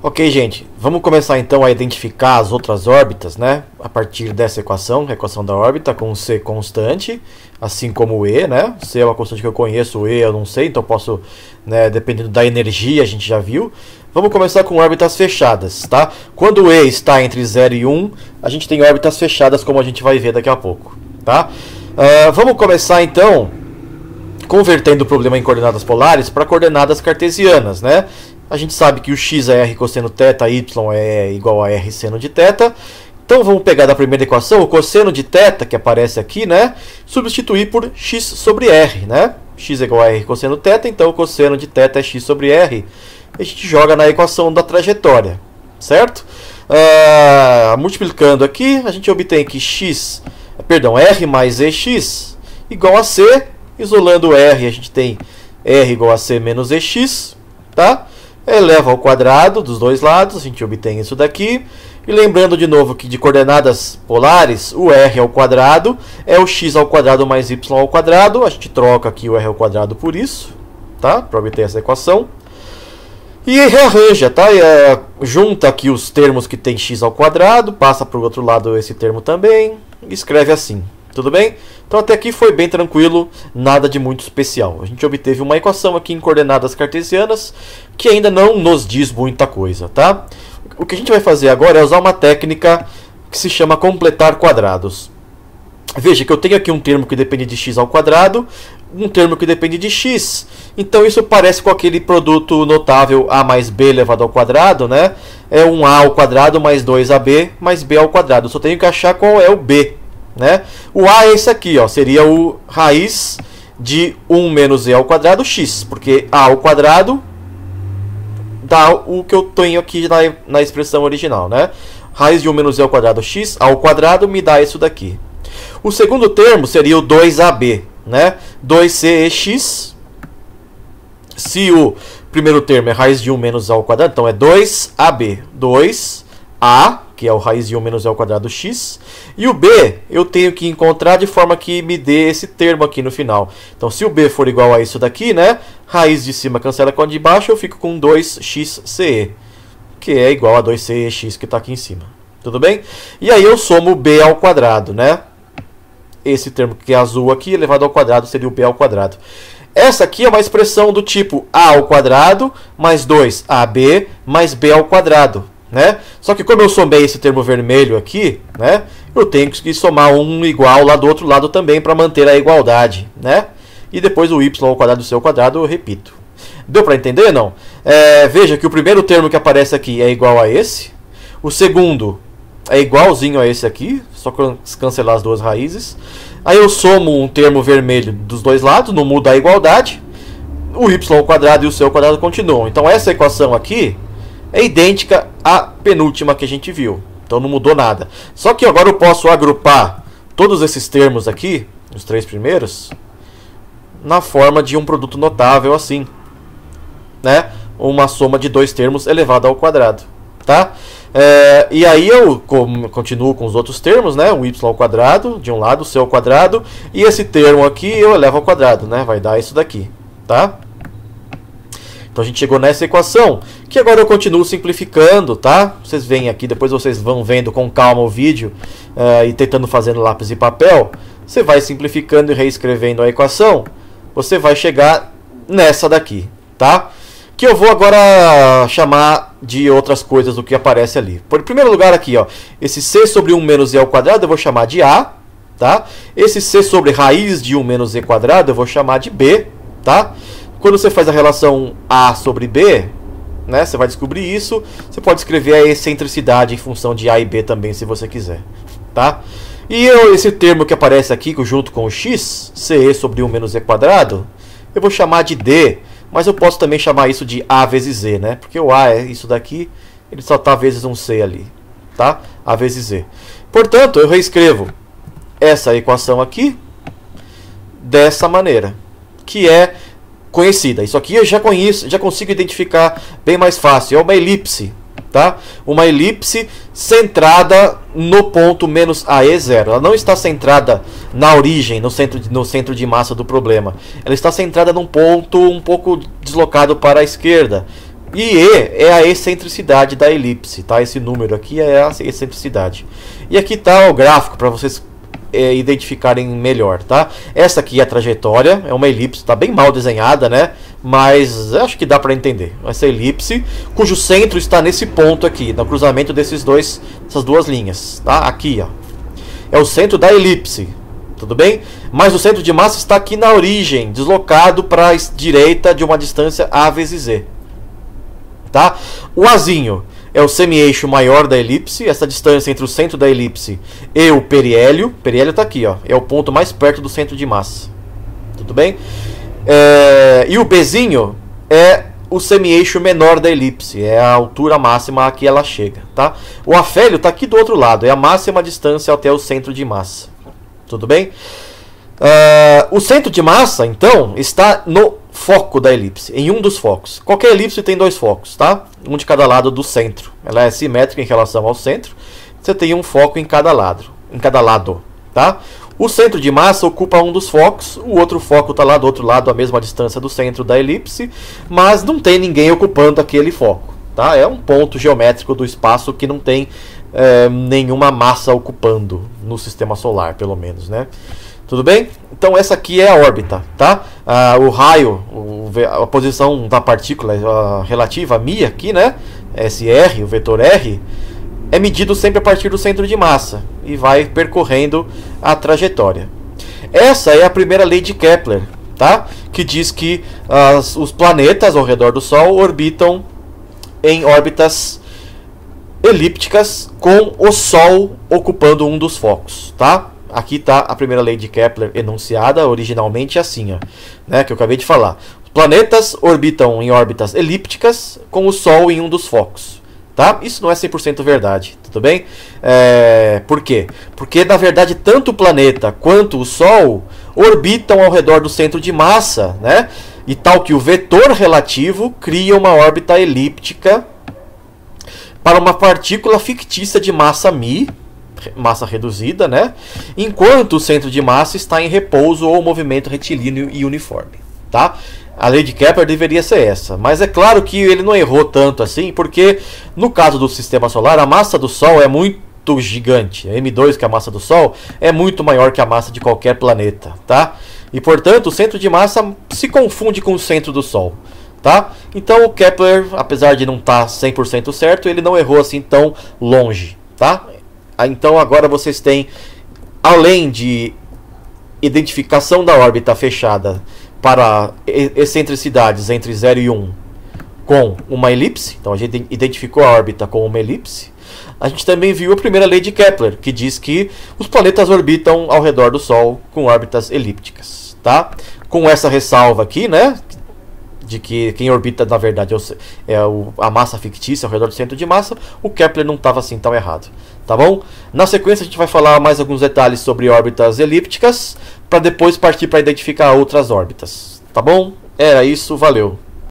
Ok, gente, vamos começar então a identificar as outras órbitas, né? A partir dessa equação, a equação da órbita com C constante, assim como o E, né? C é uma constante que eu conheço, o E eu não sei, então posso, né, dependendo da energia, a gente já viu. Vamos começar com órbitas fechadas, tá? Quando o E está entre 0 e 1, a gente tem órbitas fechadas, como a gente vai ver daqui a pouco, tá? Vamos começar então convertendo o problema em coordenadas polares para coordenadas cartesianas, né? A gente sabe que o x é r cosseno θ, y é igual a r seno de θ. Então vamos pegar da primeira equação o cosseno de θ, que aparece aqui, né? Substituir por x sobre r, né? X é igual a r cosseno θ, então o cosseno de θ é x sobre r. A gente joga na equação da trajetória, certo? Multiplicando aqui, a gente obtém que r mais ex igual a c. Isolando r, a gente tem r igual a c menos ex, tá? Eleva ao quadrado dos dois lados, a gente obtém isso daqui. E lembrando de novo que de coordenadas polares, o r ao quadrado é o x ao quadrado mais y ao quadrado. A gente troca aqui o r ao quadrado por isso, tá? Para obter essa equação. E rearranja, tá? Junta aqui os termos que tem x ao quadrado, passa para o outro lado esse termo também, e escreve assim. Tudo bem? Então até aqui foi bem tranquilo, nada de muito especial. A gente obteve uma equação aqui em coordenadas cartesianas que ainda não nos diz muita coisa, tá? O que a gente vai fazer agora é usar uma técnica que se chama completar quadrados. Veja que eu tenho aqui um termo que depende de x ao quadrado, um termo que depende de x. Então isso parece com aquele produto notável a mais b elevado ao quadrado, né? É um a ao quadrado mais 2ab mais b ao quadrado. Eu só tenho que achar qual é o b, né? O a é esse aqui, ó, seria o raiz de 1 menos e ao quadrado x, porque a ao quadrado dá o que eu tenho aqui na expressão original, né? Raiz de 1 menos e ao quadrado x ao quadrado me dá isso daqui. O segundo termo seria o 2ab, né? 2cex. Se o primeiro termo é raiz de 1 menos a ao quadrado, então é 2ab. 2a, que é o raiz de 1 menos e ao quadrado x. E o b eu tenho que encontrar de forma que me dê esse termo aqui no final. Então se o b for igual a isso daqui, né? Raiz de cima cancela com a de baixo, eu fico com 2xce, que é igual a 2cex que está aqui em cima. Tudo bem? E aí eu somo b ao quadrado, né? Esse termo que é azul aqui, elevado ao quadrado, seria o b ao quadrado. Essa aqui é uma expressão do tipo a ao quadrado mais 2ab mais b ao quadrado, né? Só que como eu somei esse termo vermelho aqui, né? Eu tenho que somar um igual lá do outro lado também para manter a igualdade, né? E depois o y ao quadrado do seu quadrado eu repito. Deu para entender, não? Veja que o primeiro termo que aparece aqui é igual a esse. O segundo é igualzinho a esse aqui, só cancelar as duas raízes. Aí eu somo um termo vermelho dos dois lados, não muda a igualdade. O y ao quadrado e o c ao quadrado continuam. Então essa equação aqui é idêntica à penúltima que a gente viu. Então não mudou nada. Só que agora eu posso agrupar todos esses termos aqui, os três primeiros, na forma de um produto notável assim, né? Uma soma de dois termos elevado ao quadrado, tá? E aí eu continuo com os outros termos, né? O y ao quadrado de um lado, o c ao quadrado, e esse termo aqui eu elevo ao quadrado, né? Vai dar isso daqui, tá? Então a gente chegou nessa equação, que agora eu continuo simplificando, tá? Vocês veem aqui, depois vocês vão vendo com calma o vídeo e tentando fazer no lápis e papel. Você vai simplificando e reescrevendo a equação, você vai chegar nessa daqui, tá? Que eu vou agora chamar de outras coisas do que aparece ali. Em primeiro lugar aqui, ó, esse c sobre 1 menos e ao quadrado eu vou chamar de a, tá? Esse c sobre raiz de 1 menos e quadrado eu vou chamar de b, tá? Quando você faz a relação a sobre b, né, você vai descobrir isso. Você pode escrever a excentricidade em função de a e b também, se você quiser, tá? E esse termo que aparece aqui junto com o x, ce sobre 1 menos e quadrado, eu vou chamar de d. Mas eu posso também chamar isso de a vezes z, né? Porque o a é isso daqui, ele só está vezes um c ali, tá? A vezes z. Portanto, eu reescrevo essa equação aqui dessa maneira, que é conhecida. Isso aqui eu já conheço, já consigo identificar bem mais fácil. É uma elipse, tá? Uma elipse centrada no ponto menos AE0. Ela não está centrada na origem, no centro de massa do problema. Ela está centrada num ponto um pouco deslocado para a esquerda. E E é a excentricidade da elipse, tá? Esse número aqui é a excentricidade. E aqui está o gráfico para vocês identificarem melhor, tá? Essa aqui é a trajetória, é uma elipse, está bem mal desenhada, né? Mas acho que dá para entender. Essa elipse, cujo centro está nesse ponto aqui, no cruzamento dessas duas linhas, tá? Aqui, ó. É o centro da elipse, tudo bem? Mas o centro de massa está aqui na origem, deslocado para a direita de uma distância A vezes Z, tá? O Azinho é o semi-eixo maior da elipse, essa distância entre o centro da elipse e o periélio. O periélio está aqui, ó, é o ponto mais perto do centro de massa. Tudo bem? E o Bzinho é o semi-eixo menor da elipse, é a altura máxima a que ela chega. Tá? O afélio está aqui do outro lado, é a máxima distância até o centro de massa. Tudo bem? O centro de massa, então, está no foco da elipse, em um dos focos. Qualquer elipse tem dois focos, tá? Um de cada lado do centro. Ela é simétrica em relação ao centro. Você tem um foco em cada lado, tá? O centro de massa ocupa um dos focos, o outro foco está lá do outro lado, a mesma distância do centro da elipse, mas não tem ninguém ocupando aquele foco, tá? É um ponto geométrico do espaço que não tem nenhuma massa ocupando no sistema solar, pelo menos, né? Tudo bem? Então essa aqui é a órbita, tá? O raio, a posição da partícula relativa a μ aqui, né? SR, o vetor R, é medido sempre a partir do centro de massa e vai percorrendo a trajetória. Essa é a primeira lei de Kepler, tá? Que diz que os planetas ao redor do Sol orbitam em órbitas elípticas com o Sol ocupando um dos focos, tá? Aqui está a primeira lei de Kepler enunciada originalmente assim, ó, né, que eu acabei de falar. Os planetas orbitam em órbitas elípticas com o Sol em um dos focos. Tá? Isso não é 100% verdade, tudo bem? Por quê? Porque, na verdade, tanto o planeta quanto o Sol orbitam ao redor do centro de massa, né? E tal que o vetor relativo cria uma órbita elíptica para uma partícula fictícia de massa μ, massa reduzida, né? Enquanto o centro de massa está em repouso ou movimento retilíneo e uniforme, tá? A lei de Kepler deveria ser essa, mas é claro que ele não errou tanto assim, porque no caso do sistema solar, a massa do Sol é muito gigante. A M2, que é a massa do Sol, é muito maior que a massa de qualquer planeta, tá? E portanto, o centro de massa se confunde com o centro do Sol, tá? Então o Kepler, apesar de não estar 100% certo, ele não errou assim tão longe, tá? Então agora vocês têm, além de identificação da órbita fechada para excentricidades entre 0 e 1 com uma elipse, então a gente identificou a órbita com uma elipse, a gente também viu a primeira lei de Kepler, que diz que os planetas orbitam ao redor do Sol com órbitas elípticas, tá? Com essa ressalva aqui, né, de que quem orbita na verdade a massa fictícia ao redor do centro de massa, o Kepler não estava assim tão errado, tá bom? Na sequência a gente vai falar mais alguns detalhes sobre órbitas elípticas, para depois partir para identificar outras órbitas, tá bom? Era isso, valeu!